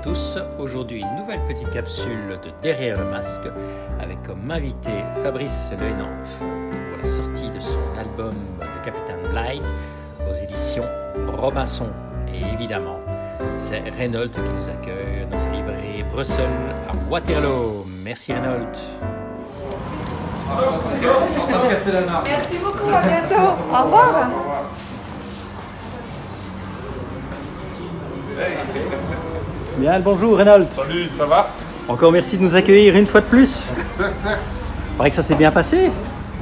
tous. Aujourd'hui, une nouvelle petite capsule de Derrière le masque avec comme invité Fabrice Lehenanff pour la sortie de son album Le Capitaine Blight aux éditions Robinson. Et évidemment, c'est Reynolds qui nous accueille dans sa librairie Bruxelles à Waterloo. Merci Reynolds. Merci beaucoup, à bientôt. Au revoir. Bien, bonjour Reynolds. Salut, ça va? Encore merci de nous accueillir une fois de plus. Certes. Il paraît que ça s'est bien passé.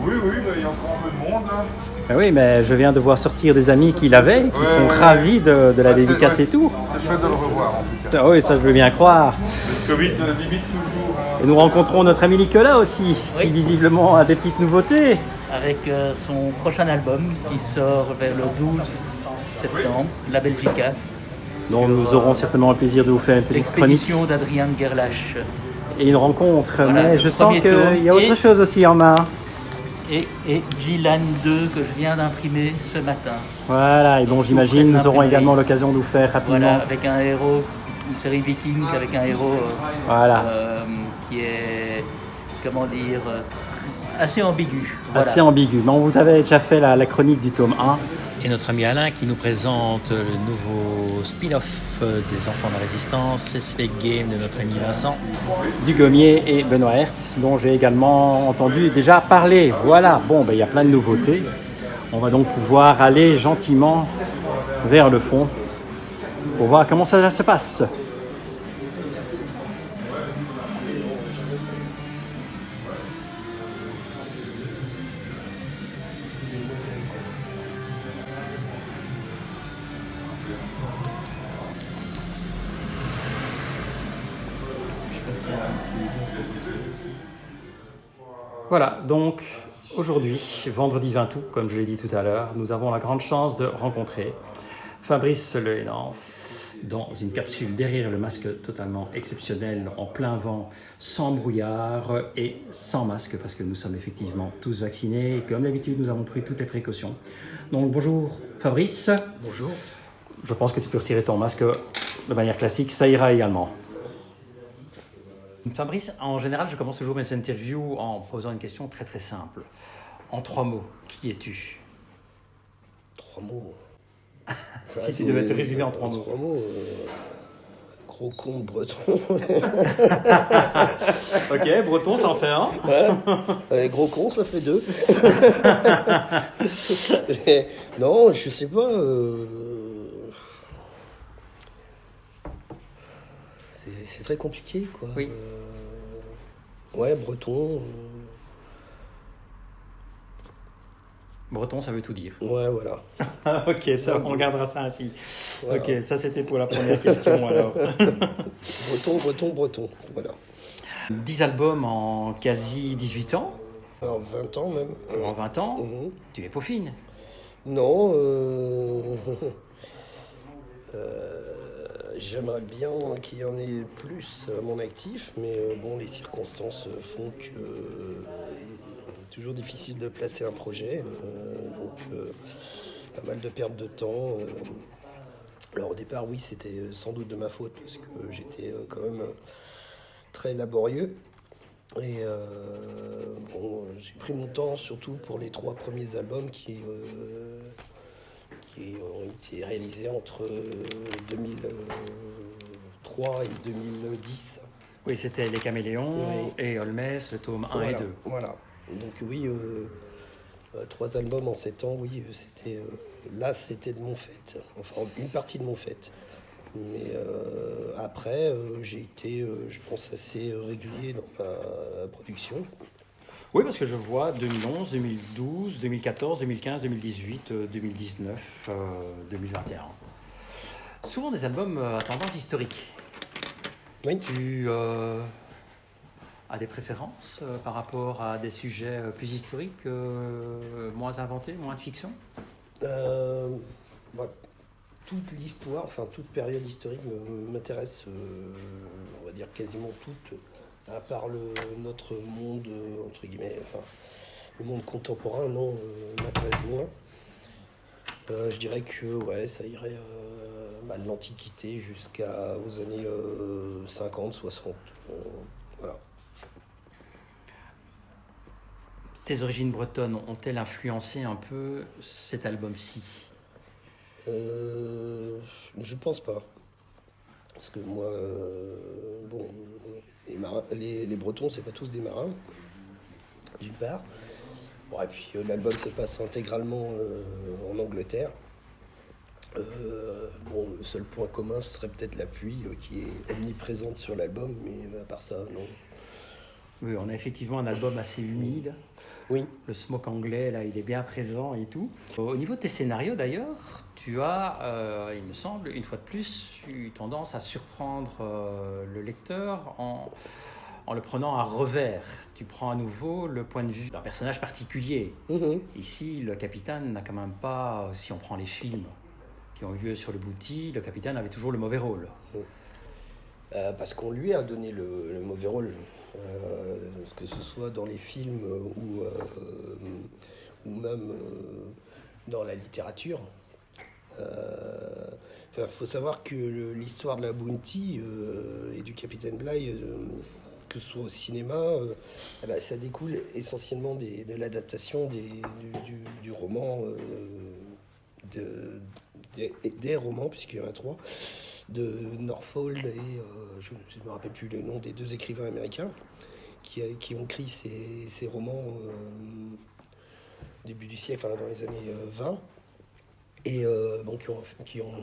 Oui, il y a encore un peu de monde. Hein. Ah oui, mais je viens de voir sortir des amis qui l'avaient, qui sont ravis de la dédicace et tout. C'est chouette de le revoir en tout cas. Ah oui, ça je veux bien croire. Le Covid limite toujours. Et nous rencontrons notre ami Nicolas aussi, Oui. qui visiblement a des petites nouveautés. Avec son prochain album qui sort vers le 12 septembre, La Belgica, Donc nous aurons certainement le plaisir de vous faire une petite chronique l'expédition d'Adrien Gerlach. et une rencontre. Voilà, mais le je sens premier qu'il y a tome. autre Et- chose aussi en main. Et G-Lan 2 que je viens d'imprimer ce matin. Voilà, et dont Donc, j'imagine vous nous faites aurons l'imprimerie. également l'occasion de vous faire rapidement. Voilà, avec un héros, une série viking avec un héros Voilà. qui est, comment dire, assez ambigu. Voilà. Assez ambigu. Mais on vous avait déjà fait la chronique du tome 1. Et notre ami Alain qui nous présente le nouveau spin-off des Enfants de la Résistance, les Spec Games de notre ami Vincent Dugommier et Benoît Hertz, dont j'ai également entendu déjà parler. Voilà, bon, il y a plein de nouveautés. On va donc pouvoir aller gentiment vers le fond pour voir comment ça se passe. Voilà, donc aujourd'hui, vendredi 20 août, comme je l'ai dit tout à l'heure, nous avons la grande chance de rencontrer Fabrice Lehenanff dans une capsule derrière le masque totalement exceptionnel, en plein vent, sans brouillard et sans masque, parce que nous sommes effectivement tous vaccinés et comme d'habitude, nous avons pris toutes les précautions. Donc bonjour Fabrice. Bonjour. Je pense que tu peux retirer ton masque de manière classique, ça ira également. Fabrice, en général, je commence toujours mes interviews en posant une question très très simple. En 3 mots, qui es-tu? 3 mots. Si tu devais te résumer en 3 mots. 3 mots. Gros con breton. Ok, breton, ça en fait un. Gros con, ça fait 2. Non, je sais pas. C'est très compliqué, quoi. Oui. Ouais, breton. Breton, ça veut tout dire. Ouais, voilà. Ok, ça, on gardera ça ainsi. Voilà. Ok, ça c'était pour la première question alors. Breton. Voilà. 10 albums en quasi 18 ans, Alors, 20 ans même. en 20 ans, Mhm. tu es peaufine. Non, j'aimerais bien qu'il y en ait plus à mon actif, mais bon, les circonstances font que c'est toujours difficile de placer un projet, donc pas mal de pertes de temps. Alors au départ, oui, c'était sans doute de ma faute, parce que j'étais quand même très laborieux. Et bon, j'ai pris mon temps surtout pour les 3 premiers albums qui ont été réalisés entre 2003 et 2010. Oui, c'était Les Caméléons Oui. et Holmès, le tome 1 Voilà, et 2. Voilà. Donc oui, 3 albums en 7 ans, oui, c'était là, c'était de mon fait. Enfin, une partie de mon fait. Mais après, j'ai été, je pense, assez régulier dans ma production. Oui, parce que je vois 2011, 2012, 2014, 2015, 2018, 2019, 2021. Souvent des albums à tendance historique. Oui. Tu as des préférences par rapport à des sujets plus historiques, moins inventés, moins de fiction? Bah, toute l'histoire, enfin toute période historique m'intéresse, on va dire quasiment toute, à part notre monde, entre guillemets, enfin le monde contemporain, non, m'intéresse moins. Je dirais que ouais, ça irait de l'Antiquité jusqu'aux années 50, 60. Voilà. Tes origines bretonnes ont-elles influencé un peu cet album-ci? Je pense pas. Parce que moi, les Bretons, c'est pas tous des marins, d'une part. Bon, et puis l'album se passe intégralement en Angleterre. Le seul point commun, ce serait peut-être la pluie qui est omniprésente sur l'album, mais à part ça, non. Oui, on a effectivement un album assez humide. Oui. Le smoke anglais, là, il est bien présent et tout. Au niveau de tes scénarios, d'ailleurs, tu as, il me semble, une fois de plus, eu tendance à surprendre le lecteur en le prenant à revers. Tu prends à nouveau le point de vue d'un personnage particulier. Mm-hmm. Ici, le capitaine n'a quand même pas, si on prend les films qui ont eu lieu sur le Bounty, le capitaine avait toujours le mauvais rôle. Parce qu'on lui a donné le mauvais rôle. Que ce soit dans les films ou même dans la littérature. Faut savoir que l'histoire de la Bounty et du capitaine Bligh, que ce soit au cinéma, ça découle essentiellement de l'adaptation du roman, des romans, puisqu'il y en a 3, de Norfolk et je ne me rappelle plus le nom des 2 écrivains américains qui ont écrit ces romans début du siècle, dans les années 20. Et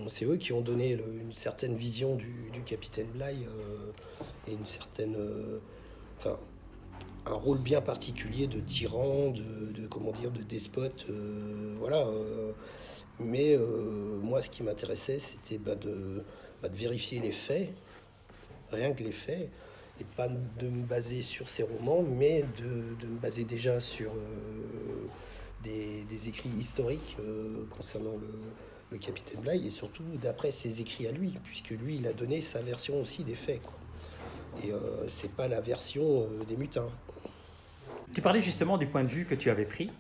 c'est eux qui ont donné une certaine vision du capitaine Bligh et une certaine, un rôle bien particulier de tyran, de despote, voilà. Mais moi, ce qui m'intéressait, c'était de vérifier les faits, rien que les faits, et pas de me baser sur ces romans, mais de me baser déjà sur des écrits historiques concernant le capitaine Bligh, et surtout d'après ses écrits à lui, puisque lui, il a donné sa version aussi des faits, quoi. Et c'est pas la version des mutins. Tu parlais justement du point de vue que tu avais pris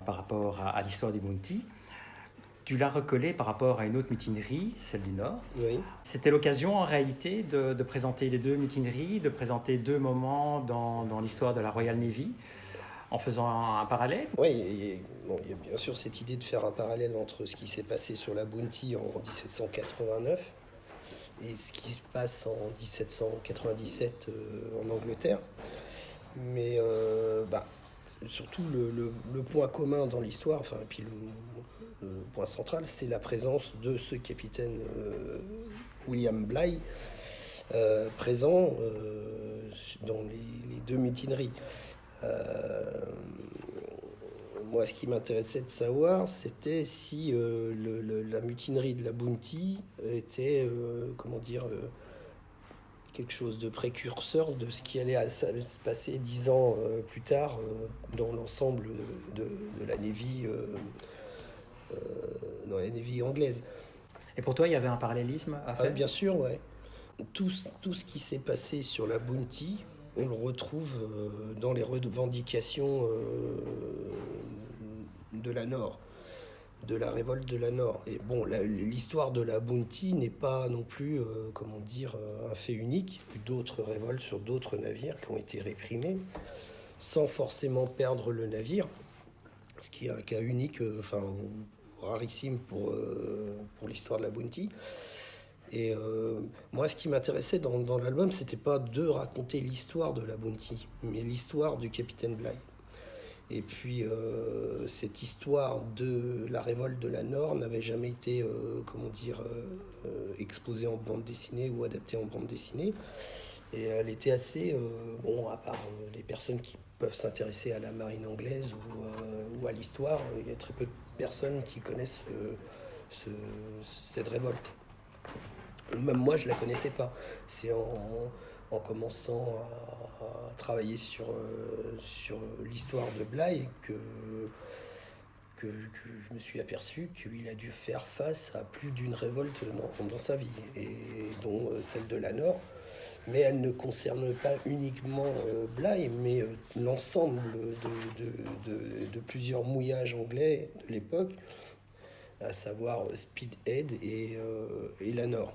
par rapport à l'histoire du Bounty. Tu l'as recollé par rapport à une autre mutinerie, celle du Nord. Oui. C'était l'occasion en réalité de présenter les 2 mutineries, de présenter 2 moments dans l'histoire de la Royal Navy, en faisant un parallèle. Oui, il y a bien sûr cette idée de faire un parallèle entre ce qui s'est passé sur la Bounty en 1789 et ce qui se passe en 1797 en Angleterre. Mais surtout le point commun dans l'histoire, et puis le point central, c'est la présence de ce capitaine William Bligh présent dans les 2 mutineries. Moi, ce qui m'intéressait de savoir, c'était si la mutinerie de la Bounty était, quelque chose de précurseur de ce qui allait se passer 10 ans plus tard dans l'ensemble de la Navy, dans la Navy anglaise. Et pour toi, il y avait un parallélisme à faire? Bien sûr, ouais. Tout ce qui s'est passé sur la Bounty, on le retrouve dans les revendications de la Nord, de la révolte de la Nord. Et bon, l'histoire de la Bounty n'est pas non plus, un fait unique. Il y a eu d'autres révoltes sur d'autres navires qui ont été réprimés, sans forcément perdre le navire, ce qui est un cas unique, rarissime pour l'histoire de la Bounty. Et moi, ce qui m'intéressait dans l'album, c'était pas de raconter l'histoire de la Bounty, mais l'histoire du capitaine Bligh. Et puis, cette histoire de la révolte de la Nord n'avait jamais été, exposée en bande dessinée ou adaptée en bande dessinée. Et elle était assez, à part les personnes qui peuvent s'intéresser à la marine anglaise ou à l'histoire, il y a très peu de personnes qui connaissent cette révolte. Même moi, je ne la connaissais pas. C'est en commençant à travailler sur l'histoire de Bligh que je me suis aperçu qu'il a dû faire face à plus d'une révolte dans sa vie, et dont celle de la Nord. Mais elle ne concerne pas uniquement Bligh, mais l'ensemble de plusieurs mouillages anglais de l'époque, à savoir Speedhead et Lanor.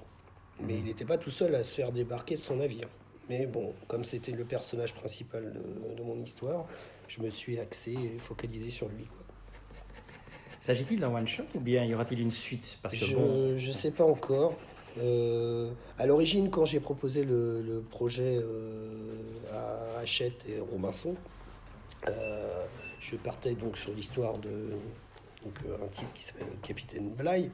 Mais il n'était pas tout seul à se faire débarquer de son navire. Mais bon, comme c'était le personnage principal de mon histoire, je me suis axé et focalisé sur lui, quoi. S'agit-il d'un one-shot ou bien y aura-t-il une suite? Parce que je sais pas encore. À l'origine, quand j'ai proposé le projet à Hachette et Robinson, je partais donc sur l'histoire de un titre qui s'appelle Capitaine Bligh.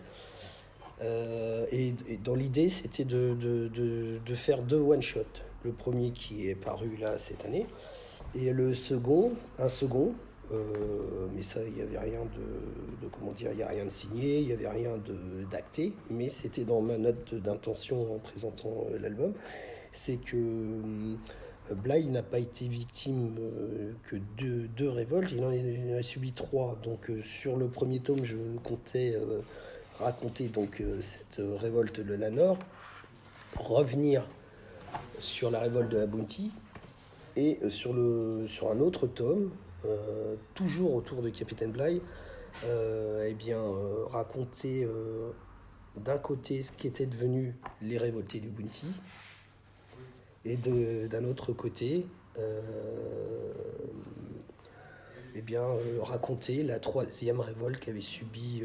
Et dans l'idée, c'était de faire 2 one-shots. Le premier qui est paru là cette année, et un second, mais ça, il n'y avait rien il n'y a rien de signé, il n'y avait rien d'acté, mais c'était dans ma note d'intention en présentant l'album, c'est que Bligh n'a pas été victime que de 2 révoltes, il en a subi 3. Donc sur le premier tome, je comptais raconter donc cette révolte de Lanor, revenir sur la révolte de la Bounty, et sur un autre tome, toujours autour de Capitaine Bligh, raconter d'un côté ce qui était devenu les révoltés du Bounty, et d'un autre côté raconter la 3e révolte qu'avait subie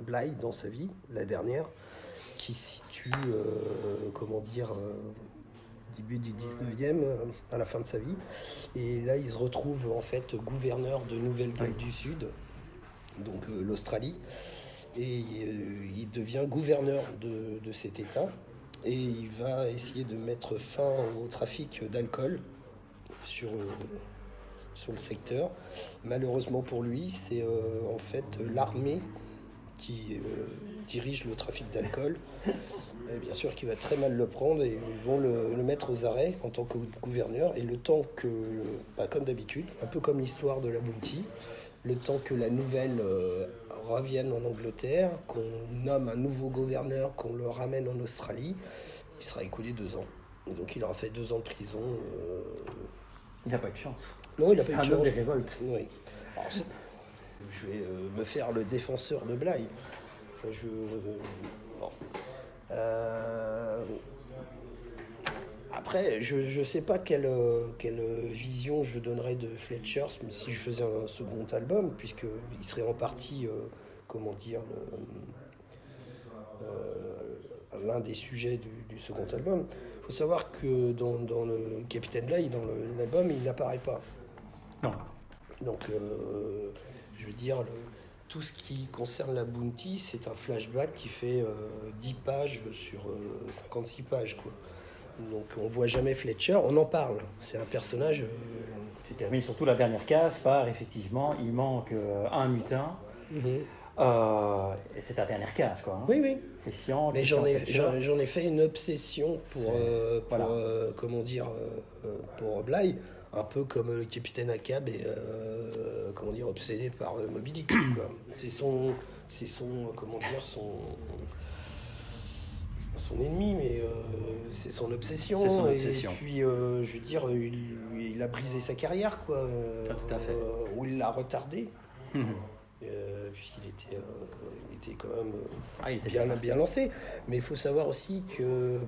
Bligh dans sa vie, la dernière, qui se situe début du 19e, à la fin de sa vie. Et là, il se retrouve en fait gouverneur de Nouvelle-Galles du Sud, donc l'Australie, et il devient gouverneur de cet État, et il va essayer de mettre fin au trafic d'alcool sur le secteur. Malheureusement pour lui, c'est en fait l'armée qui dirige le trafic d'alcool. Et bien sûr qu'il va très mal le prendre, et ils vont le mettre aux arrêts en tant que gouverneur, et le temps que, comme d'habitude, un peu comme l'histoire de la Bounty, le temps que la nouvelle revienne en Angleterre, qu'on nomme un nouveau gouverneur, qu'on le ramène en Australie, il sera écoulé 2 ans. Et donc il aura fait 2 ans de prison. Il n'a pas eu de chance. Non, il n'a pas eu de C'est un homme chance. des révoltes. Oui. Alors, je vais me faire le défenseur de Bligh. Après, je ne sais pas quelle vision je donnerais de Fletcher si je faisais un second album, puisqu'il serait en partie, l'un des sujets du second album. Il faut savoir que dans le Capitaine Bligh, dans l'album, il n'apparaît pas. Non. Donc, je veux dire, tout ce qui concerne la Bounty, c'est un flashback qui fait 10 pages sur 56 pages, quoi. Donc on voit jamais Fletcher, on en parle. C'est un personnage... Tu termines surtout la dernière case par, effectivement, il manque un mutin. Et c'est ta dernière case, quoi. Hein. Oui, oui. Mais j'en ai fait une obsession pour Bligh, un peu comme le capitaine Ahab est obsédé par Moby Dick, quoi. C'est son ennemi, mais c'est son obsession. C'est son obsession. Et puis, je veux dire, il a brisé sa carrière, quoi. Tout à fait. Ou il l'a retardé. Puisqu'il était quand même bien lancé. Mais il faut savoir aussi que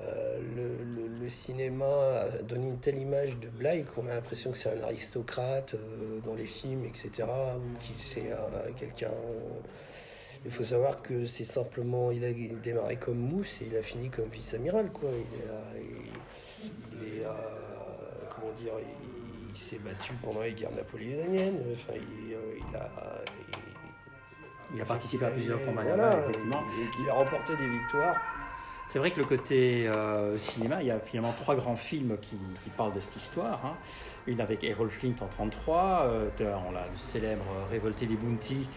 le cinéma a donné une telle image de Bligh qu'on a l'impression que c'est un aristocrate dans les films, etc., ou qu'il c'est quelqu'un... Il faut savoir que c'est simplement... Il a démarré comme mousse et il a fini comme vice-amiral, quoi. Il s'est battu pendant les guerres napoléoniennes. Enfin, il a participé à plusieurs combats. Voilà, effectivement. Il a remporté des victoires. C'est vrai que le côté cinéma, il y a finalement 3 grands films qui parlent de cette histoire. Hein. Une avec Errol Flint en 1933, on a le célèbre Révolté des Bounty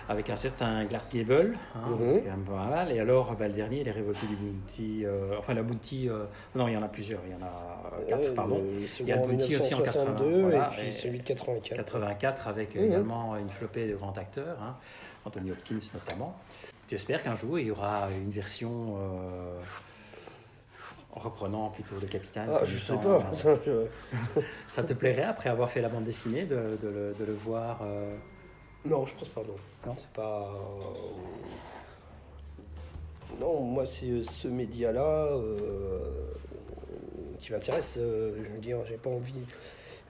avec un certain Clark Gable, c'est quand même pas mal. Et alors, le dernier, les Révoltés du Bounty, la Bounty, non, il y en a plusieurs, il y en a 4, pardon. Il y a le Bounty aussi en 82, voilà, et puis celui de 84. 84 avec également une flopée de grands acteurs, hein, Anthony Hopkins notamment. Tu espères qu'un jour, il y aura une version en reprenant plutôt le capitaine. Je sais pas. Ça te plairait, après avoir fait la bande dessinée, de le voir Non, je pense pas, non. Non. C'est pas... Non, moi, c'est ce média-là qui m'intéresse. Je veux dire, j'ai pas envie...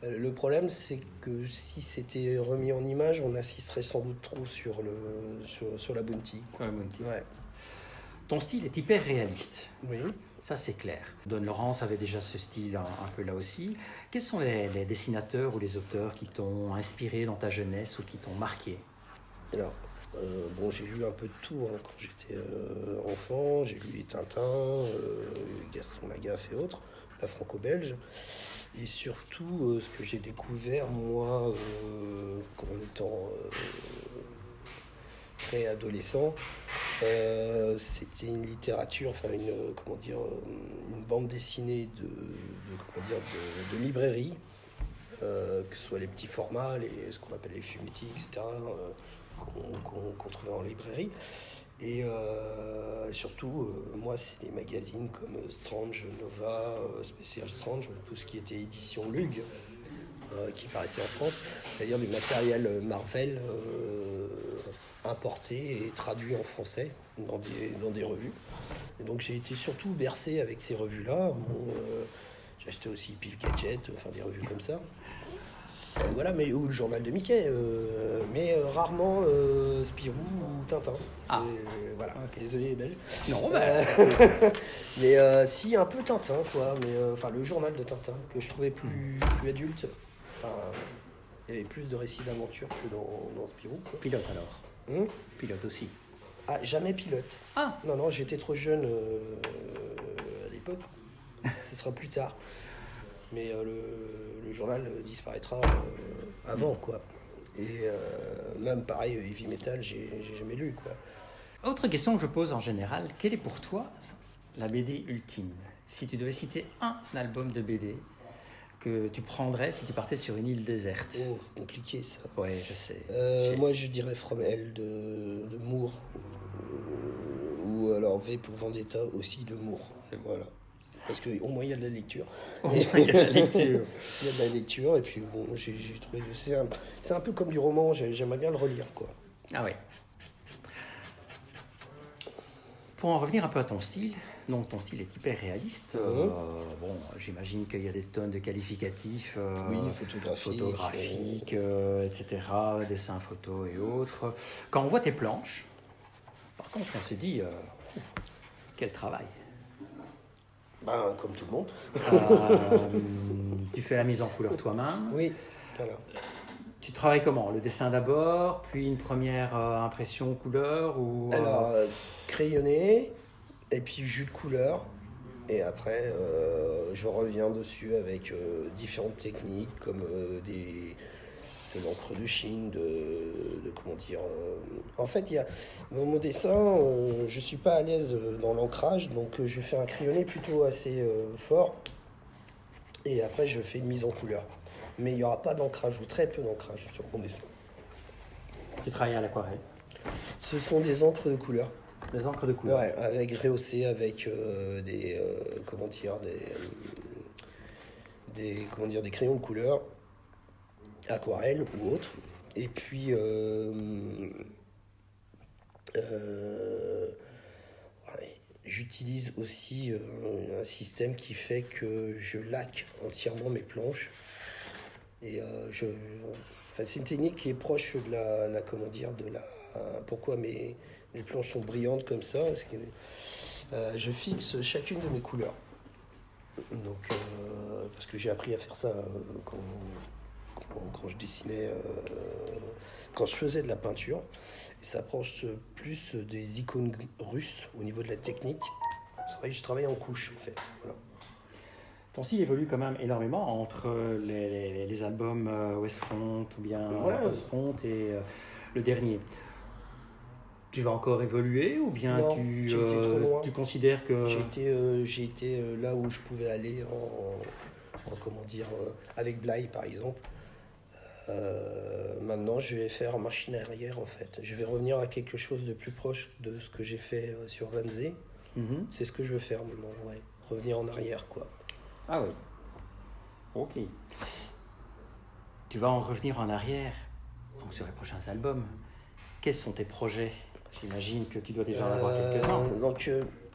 Le problème, c'est que si c'était remis en image, on assisterait sans doute trop sur la Bounty. Sur la Bounty. Ouais. Ton style est hyper réaliste. Oui. Ça, c'est clair. Don Laurence avait déjà ce style un peu là aussi. Quels sont les dessinateurs ou les auteurs qui t'ont inspiré dans ta jeunesse ou qui t'ont marqué? Alors, bon, j'ai lu un peu de tout quand j'étais enfant. J'ai lu les Tintins, Gaston Lagaffe et autres, la franco-belge. Et surtout, ce que j'ai découvert, moi, en étant préadolescent, c'était une littérature, enfin une bande dessinée de librairie, que ce soit les petits formats, ce qu'on appelle les fumetti, etc., qu'on trouvait en librairie. Et surtout, moi, c'est des magazines comme Strange, Nova, Special Strange, tout ce qui était édition Lug, qui paraissait en France, c'est-à-dire du matériel Marvel importé et traduit en français dans des revues. Et donc j'ai été surtout bercé avec ces revues-là. Bon, j'ai acheté aussi Pif Gadget, enfin des revues comme ça. Voilà, ou le journal de Mickey, mais rarement Spirou ou Tintin. Voilà, okay. Désolé les Belges. Non, mais si, un peu Tintin, quoi. Mais enfin, le journal de Tintin, que je trouvais plus adulte. Enfin, il y avait plus de récits d'aventure que dans Spirou, quoi. Pilote alors. Pilote aussi. Ah, jamais pilote. Ah. Non, j'étais trop jeune à l'époque. Ce sera plus tard. Mais le journal disparaîtra avant, quoi. Et même pareil, Heavy Metal, j'ai jamais lu, quoi. Autre question que je pose en général, quelle est pour toi la BD ultime? Si tu devais citer un album de BD que tu prendrais si tu partais sur une île déserte. Oh, compliqué ça. Ouais, je sais. Moi, je dirais From Hell de Moore. Ou alors V pour Vendetta aussi de Moore. Voilà. Parce qu'au moins il y a de la lecture. Il y a de la lecture. Il y a de la lecture et puis bon, j'ai trouvé... C'est un peu comme du roman, j'aimerais bien le relire, quoi. Ah oui. Pour en revenir un peu à ton style, donc ton style est hyper réaliste. Bon, j'imagine qu'il y a des tonnes de qualificatifs, oui, photographiques, etc., dessins, photos et autres. Quand on voit tes planches, par contre, on se dit, quel travail. Ben, comme tout le monde. Tu fais la mise en couleur toi-même. Oui, voilà. Tu travailles comment? Le dessin d'abord, puis une première impression couleur ou Alors, crayonné, et puis jus de couleur. Et après, je reviens dessus avec différentes techniques, comme de l'encre de Chine, comment dire... En fait, dans mon dessin, je suis pas à l'aise dans l'ancrage, donc je fais un crayonné plutôt assez fort. Et après, je fais une mise en couleur. Mais il n'y aura pas d'ancrage, ou très peu d'ancrage sur mon dessin. Tu travailles à l'aquarelle? Ce sont des encres de couleur. Des encres de couleur? Ouais, avec rehaussé, avec des crayons de couleur, aquarelle ou autre. Et puis, j'utilise aussi un système qui fait que je laque entièrement mes planches. Et c'est une technique qui est proche de pourquoi mes planches sont brillantes comme ça, parce que je fixe chacune de mes couleurs. Donc, parce que j'ai appris à faire ça quand je dessinais, quand je faisais de la peinture. Et ça approche plus des icônes russes au niveau de la technique. C'est vrai que je travaille en couche, en fait. Voilà. Ton style évolue quand même énormément entre les albums Westfront ou bien Ostfront et le dernier. Tu vas encore évoluer ou bien non, tu considères que... J'ai été là où je pouvais aller avec Bly par exemple. Maintenant je vais faire machine arrière en fait. Je vais revenir à quelque chose de plus proche de ce que j'ai fait sur Vanzé. C'est ce que je veux faire maintenant, ouais. Revenir en arrière quoi. Ah oui. Ok. Tu vas en revenir en arrière donc sur les prochains albums. Quels sont tes projets? J'imagine que tu dois déjà en avoir quelques-uns. Donc,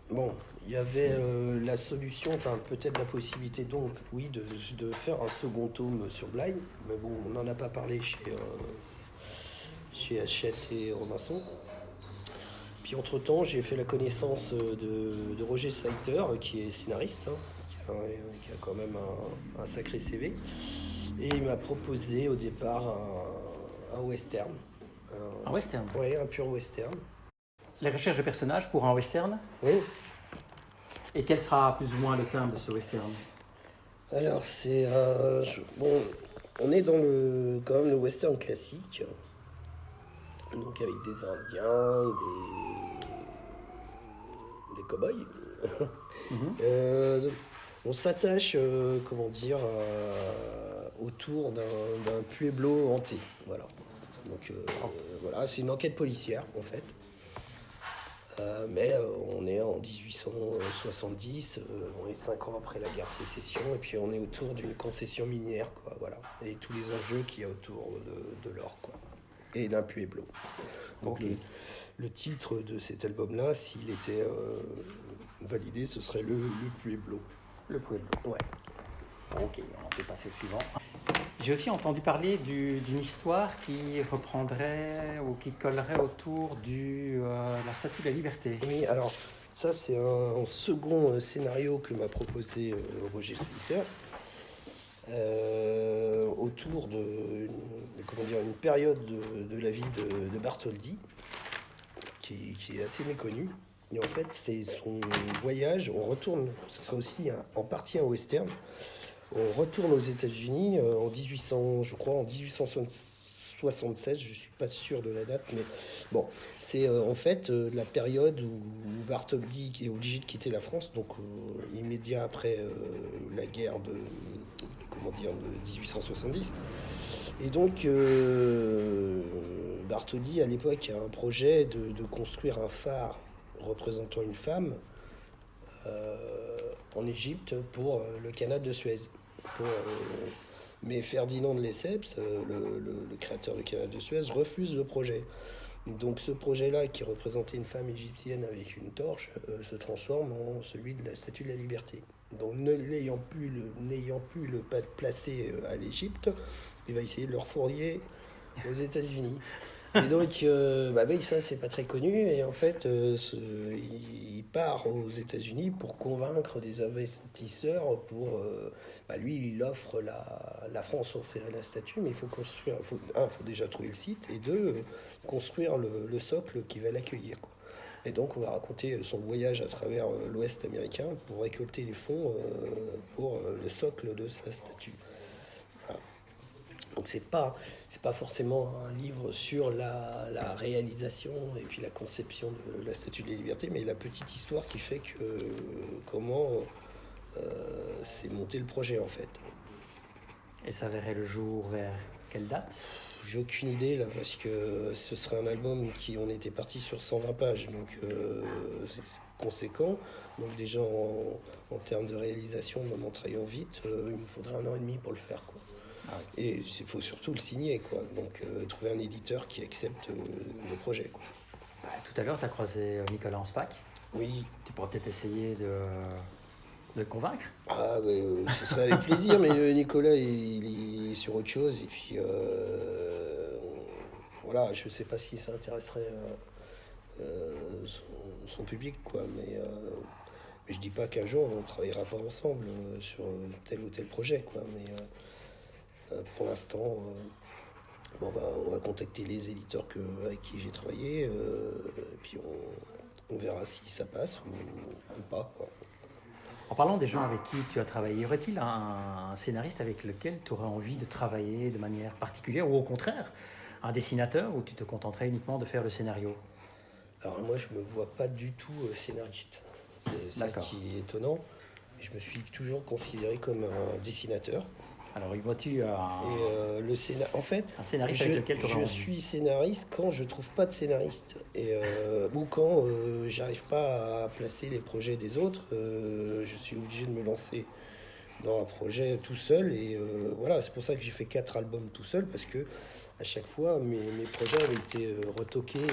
bon, il y avait la solution, enfin peut-être la possibilité donc, oui, de faire un second tome sur Bly. Mais bon, on n'en a pas parlé chez Hachette et Robinson. Puis entre-temps, j'ai fait la connaissance de Roger Saiter, qui est scénariste, qui a quand même un sacré CV. Et il m'a proposé au départ un western. Un western? Oui, un pur western. Les recherches de personnages pour un western? Oui. Et quel sera plus ou moins le thème de ce western? Alors, c'est... bon, on est dans quand même le western classique. Donc avec des Indiens, des cow-boys. On s'attache, comment dire, autour d'un pueblo hanté. Voilà. Donc voilà, c'est une enquête policière en fait. Mais on est en 1870, on est 5 ans après la guerre de sécession, et puis on est autour d'une concession minière, quoi, voilà, et tous les enjeux qu'il y a autour de l'or, quoi, et d'un pueblo. Donc le titre de cet album-là, s'il était validé, ce serait le pueblo. Le pueblo. Ouais. Ok, on peut passer au suivant. J'ai aussi entendu parler d'une histoire qui reprendrait ou qui collerait autour la Statue de la Liberté. Oui, alors ça c'est un second scénario que m'a proposé Roger Saiter autour une période de la vie de Bartholdi qui est assez méconnue. Et en fait, c'est son voyage, on retourne, ce sera aussi en partie un western. On retourne aux États-Unis en 1876, je ne suis pas sûr de la date, mais bon, c'est en fait la période où Bartholdi est obligé de quitter la France, donc immédiat après la guerre de 1870. Et donc, Bartholdi, à l'époque, a un projet de construire un phare représentant une femme en Égypte pour le canal de Suez. Mais Ferdinand de Lesseps, le créateur du canal de Suez, refuse le projet. Donc ce projet-là, qui représentait une femme égyptienne avec une torche, se transforme en celui de la Statue de la Liberté. Donc n'ayant pu le placer à l'Égypte, il va essayer de le refourguer aux États-Unis. Et donc, ça, c'est pas très connu. Et en fait, il part aux États-Unis pour convaincre des investisseurs lui, il offre la France offrirait la statue, mais il faut construire. Il faut déjà trouver le site, et deux, construire le socle qui va l'accueillir, quoi. Et donc, on va raconter son voyage à travers l'Ouest américain pour récolter les fonds pour le socle de sa statue. Donc c'est pas forcément un livre sur la réalisation et puis la conception de la Statue de la Liberté, mais la petite histoire qui fait que comment s'est monté le projet en fait. Et ça verrait le jour vers quelle date? J'ai aucune idée là, parce que ce serait un album on était parti sur 120 pages, donc c'est conséquent. Donc déjà en termes de réalisation, même en travaillant vite, il me faudrait 1 an et demi pour le faire, quoi. Ah oui. Et il faut surtout le signer, quoi. Donc trouver un éditeur qui accepte le projet, quoi. Tout à l'heure, tu as croisé Nicolas Anspach. Oui. Tu pourrais peut-être essayer de le convaincre. Ah, ce serait avec plaisir, mais Nicolas, il est sur autre chose. Et puis, voilà, je ne sais pas si ça intéresserait son public, quoi. Mais je ne dis pas qu'un jour, on ne travaillera pas ensemble sur tel ou tel projet, quoi. Mais pour l'instant, on va contacter les éditeurs avec qui j'ai travaillé, et puis on verra si ça passe ou pas, quoi. En parlant des gens avec qui tu as travaillé, y aurait-il un scénariste avec lequel tu aurais envie de travailler de manière particulière, ou au contraire, un dessinateur où tu te contenterais uniquement de faire le scénario? Alors moi, je me vois pas du tout scénariste. C'est ça qui est étonnant. Je me suis toujours considéré comme un dessinateur. Alors, y vois-tu en fait, un scénariste avec lequel tu aurais envie? Je suis scénariste quand je trouve pas de scénariste, ou quand j'arrive pas à placer les projets des autres. Je suis obligé de me lancer dans un projet tout seul. Et voilà, c'est pour ça que j'ai fait 4 albums tout seul, parce que à chaque fois, mes projets avaient été retoqués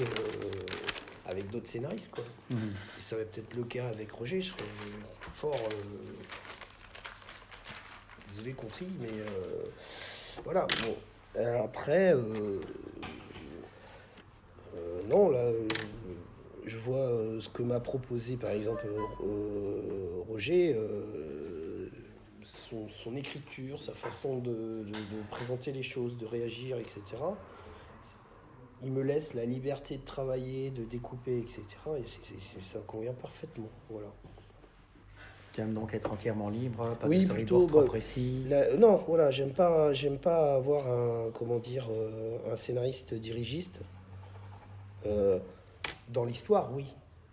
avec d'autres scénaristes, quoi. Et ça va peut-être le cas avec Roger. Je serais fort... désolé, compris, mais voilà. Bon. Après, non, là, je vois ce que m'a proposé, par exemple, Roger, son écriture, sa façon de présenter les choses, de réagir, etc. Il me laisse la liberté de travailler, de découper, etc. Et ça me convient parfaitement, voilà. Tu aimes donc être entièrement libre, pas Oui, de storyboard trop précis. Non, voilà, j'aime pas avoir un scénariste dirigiste. Dans l'histoire, oui.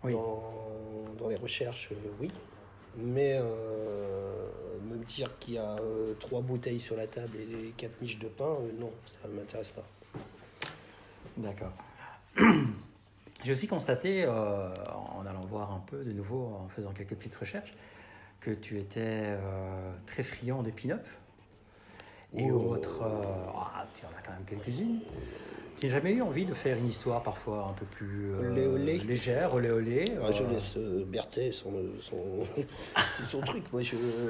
Dans les recherches, oui. Mais me dire qu'il y a 3 bouteilles sur la table et 4 miches de pain, non, ça ne m'intéresse pas. D'accord. J'ai aussi constaté, en allant voir un peu de nouveau, en faisant quelques petites recherches, que tu étais très friand de pin-up et autres. Tu en as quand même quelques-unes. Tu n'as jamais eu envie de faire une histoire parfois un peu plus légère, olé. Je laisse Berthet, c'est son truc. Moi,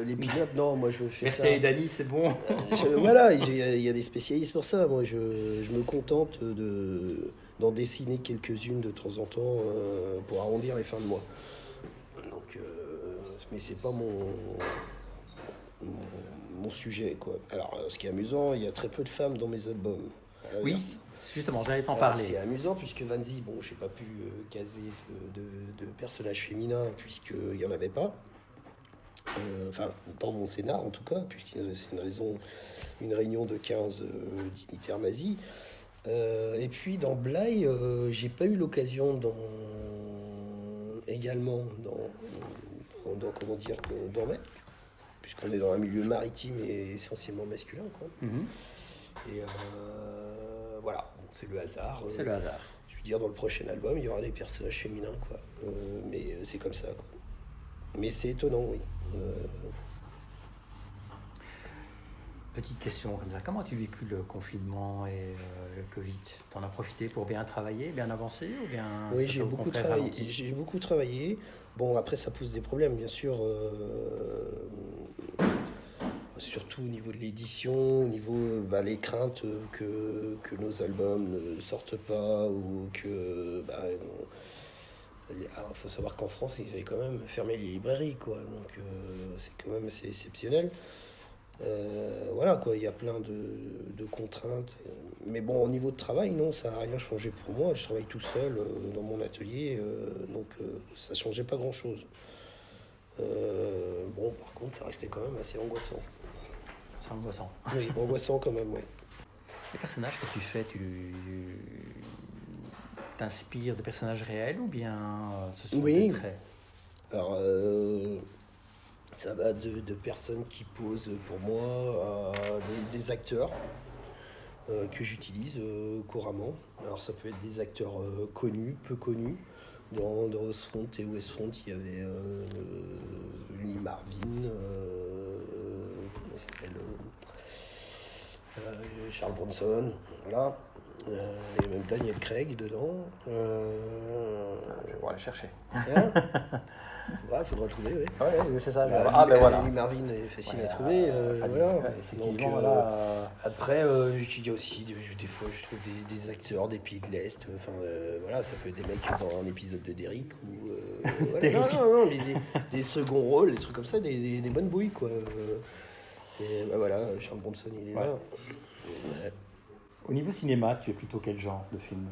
les pin-up, non, moi je fais ça. Berthet et Dany, c'est bon. Voilà, il y a des spécialistes pour ça. Moi, je me contente d'en dessiner quelques-unes de temps en temps pour arrondir les fins de mois. Donc, mais c'est pas mon sujet, quoi. Alors, ce qui est amusant, il y a très peu de femmes dans mes albums. Oui, justement, j'allais t'en parler. C'est amusant puisque Vanzi, bon, j'ai pas pu caser de personnages féminins puisqu'il n'y en avait pas. Enfin, dans mon scénar en tout cas, puisque c'est une réunion de 15 dignitaires nazis. Et puis dans Bly, j'ai pas eu l'occasion également d'en mettre, puisqu'on est dans un milieu maritime et essentiellement masculin, quoi. Et voilà, c'est le hasard. C'est le hasard. Je veux dire, dans le prochain album, il y aura des personnages féminins, quoi. Mais c'est comme ça, quoi. Mais c'est étonnant, oui. Petite question comme ça, comment as-tu vécu le confinement et le Covid? T'en as profité pour bien travailler, bien avancer ou bien... Oui, j'ai beaucoup travaillé. Bon, après, ça pose des problèmes, bien sûr. Surtout au niveau de l'édition, au niveau les craintes que nos albums ne sortent pas ou que... Alors, il faut savoir qu'en France, ils avaient quand même fermé les librairies, quoi. Donc, c'est quand même assez exceptionnel. Voilà, quoi, il y a plein de contraintes. Mais bon, au niveau de travail, non, ça n'a rien changé pour moi. Je travaille tout seul dans mon atelier, donc ça ne changeait pas grand-chose. Bon, par contre, ça restait quand même assez angoissant. C'est angoissant. Oui, angoissant quand même, oui. Les personnages que tu fais, tu t'inspires de personnages réels ou bien ce sont des traits? Alors, ça va de personnes qui posent pour moi à des acteurs que j'utilise couramment. Alors, ça peut être des acteurs connus, peu connus. Dans Ostfront et Westfront, il y avait Lee Marvin, comment il s'appelle, Charles Bronson, voilà. Il y a même Daniel Craig dedans. Je vais pouvoir aller chercher. Hein? Ouais, il faudra le trouver, oui. Ouais, c'est ça. Voilà. Lee Marvin est facile à trouver. Voilà. Donc, après, il y a aussi des fois, je trouve des acteurs des pays de l'Est. Enfin, voilà, ça peut être des mecs dans un épisode de Derrick ou voilà. Non, des seconds rôles, des trucs comme ça, des bonnes bouilles, quoi. Et voilà, Charles Bronson, il est là. Ouais. Au niveau cinéma, tu es plutôt quel genre de film?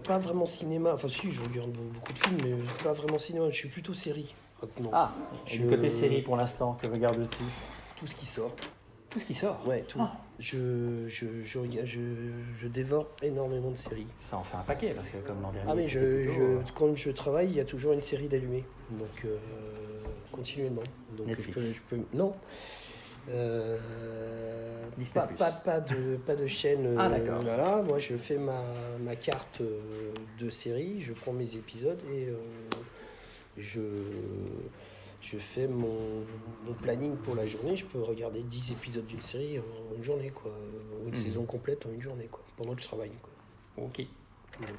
Pas vraiment cinéma. Enfin, si, je regarde beaucoup de films, mais pas vraiment cinéma. Je suis plutôt série maintenant. Ah, du côté série pour l'instant, que regardes-tu? Tout ce qui sort. Tout ce qui sort? Ouais, tout. Ah. Je dévore énormément de séries. Ça en fait un paquet, parce que comme l'an dernier... Ah, mais quand je travaille, il y a toujours une série d'allumés. Donc, continuellement. Donc, Netflix. je peux... Non. Pas de chaîne. Ah, d'accord. Voilà. Moi, je fais ma carte de série, je prends mes épisodes et je je fais mon planning pour la journée, je peux regarder 10 épisodes d'une série en une journée, quoi. Ou une saison complète en une journée, quoi, pendant que je travaille, quoi. Ok. Donc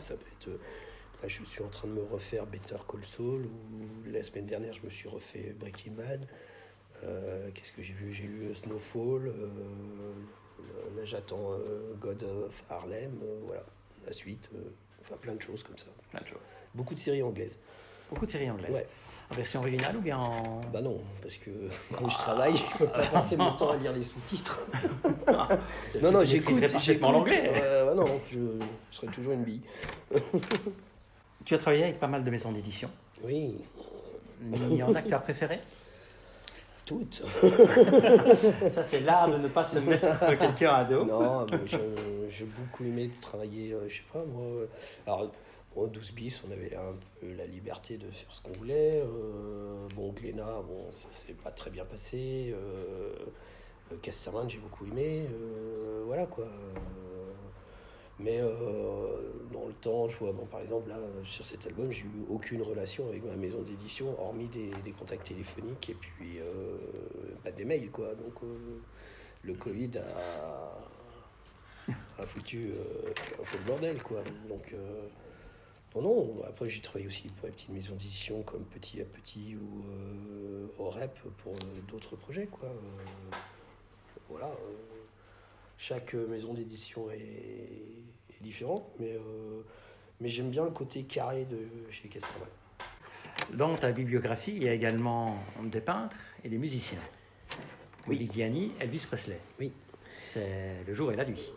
ça peut être... là, je suis en train de me refaire Better Call Saul, ou la semaine dernière, je me suis refait Breaking Bad. Qu'est-ce que j'ai vu? J'ai lu Snowfall. Là, j'attends God of Harlem. Voilà, la suite. Enfin, plein de choses comme ça. Plein de choses. Beaucoup de séries anglaises. Beaucoup de séries anglaises. Ouais. En version originale ou bien en... Bah non, parce que quand je travaille, je peux pas passer mon temps à lire les sous-titres. non, j'écoute parfaitement l'anglais. Non, je serai toujours une bille. Tu as travaillé avec pas mal de maisons d'édition. Oui. Il y en a que tu as préféré? Toutes. Ça, c'est l'art de ne pas se mettre quelqu'un à dos. Non, mais j'ai beaucoup aimé travailler, je sais pas moi. Alors, au 12 bis, on avait un peu la liberté de faire ce qu'on voulait. Bon, Glénat, bon, ça s'est pas très bien passé. Casterman, j'ai beaucoup aimé. Voilà quoi. Mais dans le temps, je vois, bon, par exemple, là, sur cet album, j'ai eu aucune relation avec ma maison d'édition, hormis des contacts téléphoniques et puis des mails, quoi. Donc, le Covid a foutu un peu le bordel, quoi. Donc, non. Après, j'ai travaillé aussi pour une petite maison d'édition comme Petit à Petit ou Orep pour d'autres projets, quoi. Voilà. Chaque maison d'édition est différente, mais j'aime bien le côté carré de chez Casterman. Dans ta bibliographie, il y a également des peintres et des musiciens. Oui. Modigliani, Elvis Presley. Oui. C'est le jour et la nuit.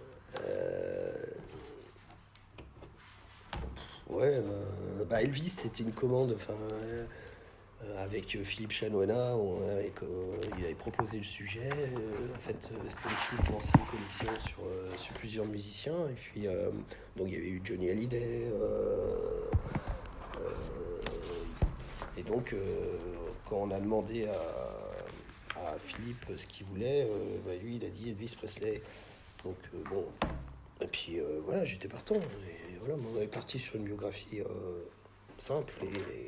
Elvis, c'était une commande, avec Philippe Chanoina, il avait proposé le sujet. En fait, c'était une qui lançait une collection sur plusieurs musiciens. Et puis, donc il y avait eu Johnny Hallyday. Et donc, quand on a demandé à Philippe ce qu'il voulait, lui, il a dit Elvis Presley. Donc, bon. Et puis, voilà, j'étais partant. Et voilà, on est parti sur une biographie simple et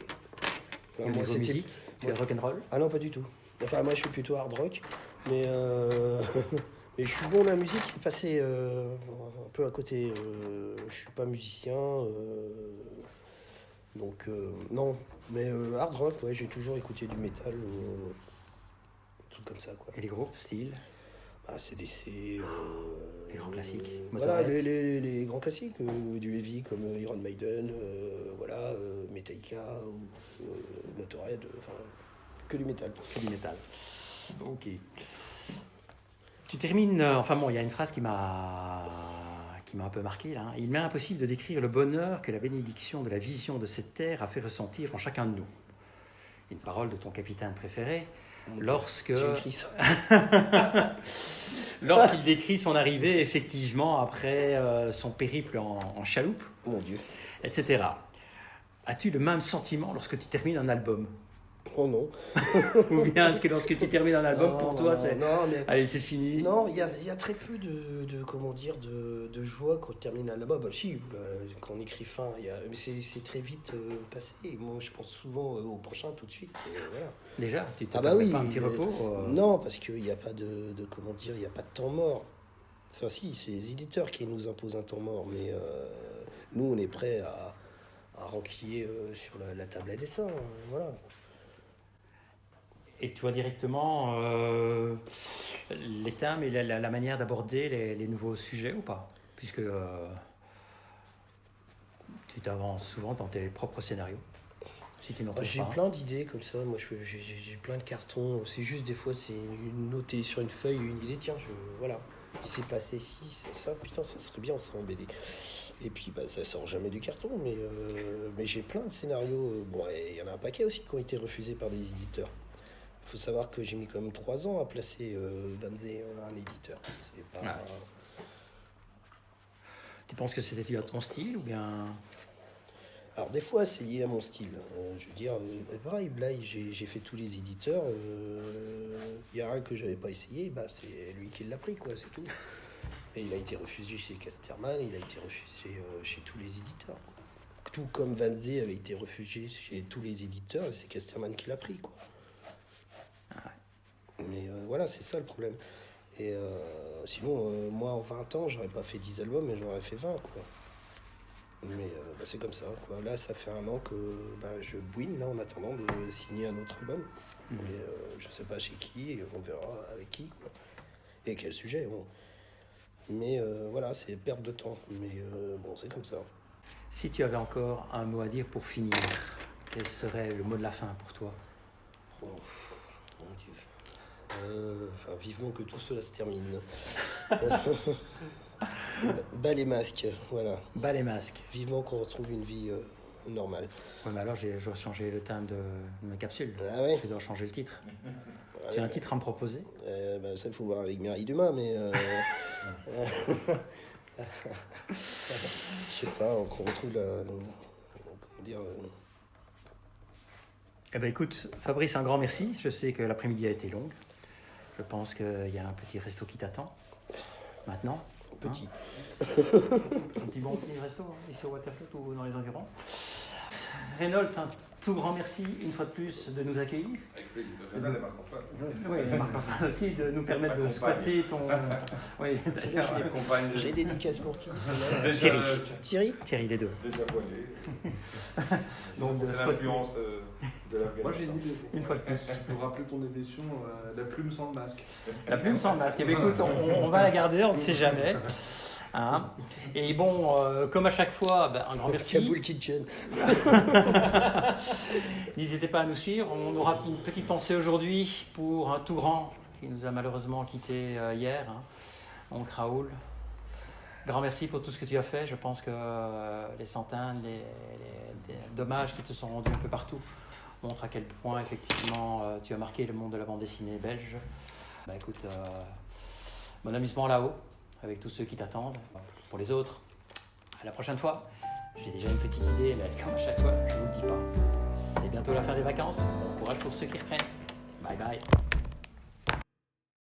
Moi, niveau musique, tu es rock'n'roll? Ah non, pas du tout. Enfin, moi, je suis plutôt hard rock, mais mais je suis bon dans la musique, c'est passé un peu à côté. Je suis pas musicien, donc non. Mais hard rock, ouais, j'ai toujours écouté du métal, des trucs comme ça, quoi. Et les groupes, style? CDC, les grands classiques. Voilà, les grands classiques, du heavy comme Iron Maiden, voilà, Metallica, Motorhead, enfin, que du métal. Que du métal. Ok. Tu termines, il y a une phrase qui m'a un peu marqué là. Il m'est impossible de décrire le bonheur que la bénédiction de la vision de cette terre a fait ressentir en chacun de nous. Une parole de ton capitaine préféré. Lorsque lorsqu'il décrit son arrivée effectivement après son périple en chaloupe, mon Dieu, etc. As-tu le même sentiment lorsque tu termines un album? Oh non. Ou bien est-ce que lorsque tu termines un album, pour toi, c'est allez, c'est fini? Non, il y a très peu de joie quand on termine un album. Bah, si, quand on écrit fin, mais c'est très vite passé. Moi, je pense souvent au prochain tout de suite. Voilà. Déjà, tu te pas un petit repos Non, parce qu'il n'y a pas il n'y a pas de temps mort. Enfin, si, c'est les éditeurs qui nous imposent un temps mort, mais nous, on est prêts à renquiller sur la table à dessin. Voilà. Et tu vois directement les thèmes et la manière d'aborder les nouveaux sujets ou pas? Puisque tu t'avances souvent dans tes propres scénarios. Si tu j'ai plein d'idées comme ça. Moi, j'ai plein de cartons. C'est juste des fois, c'est noté sur une feuille, une idée. Tiens, voilà. Il s'est passé ci, ça. Putain, ça serait bien, on serait en BD. Et puis, ça sort jamais du carton. Mais j'ai plein de scénarios. Bon, il y en a un paquet aussi qui ont été refusés par des éditeurs. Il faut savoir que j'ai mis quand même 3 ans à placer Vanzé un éditeur. C'est pas... Tu penses que c'était lié à ton style ou bien... Alors des fois c'est lié à mon style. Je veux dire, pareil, Blaye, j'ai fait tous les éditeurs. Il y a un que j'avais pas essayé, c'est lui qui l'a pris, quoi, c'est tout. Et il a été refusé chez Casterman, il a été refusé chez tous les éditeurs. Tout comme Vanzé avait été refusé chez tous les éditeurs, et c'est Casterman qui l'a pris, quoi. voilà, c'est ça le problème. Et sinon, moi en 20 ans, j'aurais pas fait 10 albums, mais j'en aurais fait 20, quoi. Mais c'est comme ça, quoi. Là, ça fait 1 an que je bouine là, en attendant de signer un autre album. Mais je sais pas chez qui, et on verra avec qui, quoi. Et quel sujet, bon. Mais voilà, c'est perte de temps. Mais bon, c'est comme ça. Si tu avais encore un mot à dire pour finir, quel serait le mot de la fin pour toi? Oh, mon Dieu. Vivement que tout cela se termine. Bas les masques, voilà. Bas les masques. Vivement qu'on retrouve une vie normale. Ouais, mais alors je dois changer le thème de ma capsule. Ah ouais? Je dois changer le titre. Tu as un titre à me proposer? Ça, il faut voir avec Mireille Dumas, mais... je sais pas, qu'on retrouve la... Comment dire... Eh ben écoute, Fabrice, un grand merci. Je sais que l'après-midi a été longue. Je pense qu'il y a un petit resto qui t'attend. Maintenant. Petit. Un petit resto, ici au Waterfloat ou dans les environs. Reynold, un tout grand merci une fois de plus de nous accueillir. Avec plaisir. Reynold et Marc-Antoine. Oui, Marc-Antoine aussi, de nous permettre de squatter ton... Oui, J'ai des dédicaces pour qui? Thierry, les deux. Déjà voilé. Donc, c'est l'influence de l'Afghanistan. Moi j'ai une idée. Une fois de plus. Pour rappeler ton émission, la plume sans le masque. La plume sans le masque. Eh bien, écoute, on va la garder, on ne sait jamais. Hein. Et bon, comme à chaque fois, un grand merci. Kaboul Kitchen. N'hésitez pas à nous suivre. On aura une petite pensée aujourd'hui pour un tout grand qui nous a malheureusement quittés hier, donc Raoul. Grand merci pour tout ce que tu as fait. Je pense que les centaines, les dommages qui te sont rendus un peu partout montrent à quel point effectivement tu as marqué le monde de la bande dessinée belge. Écoute, bon amusement là-haut avec tous ceux qui t'attendent. Pour les autres, à la prochaine fois. J'ai déjà une petite idée, mais comme à chaque fois, je ne vous le dis pas. C'est bientôt la fin des vacances. Bon courage pour ceux qui reprennent. Bye bye.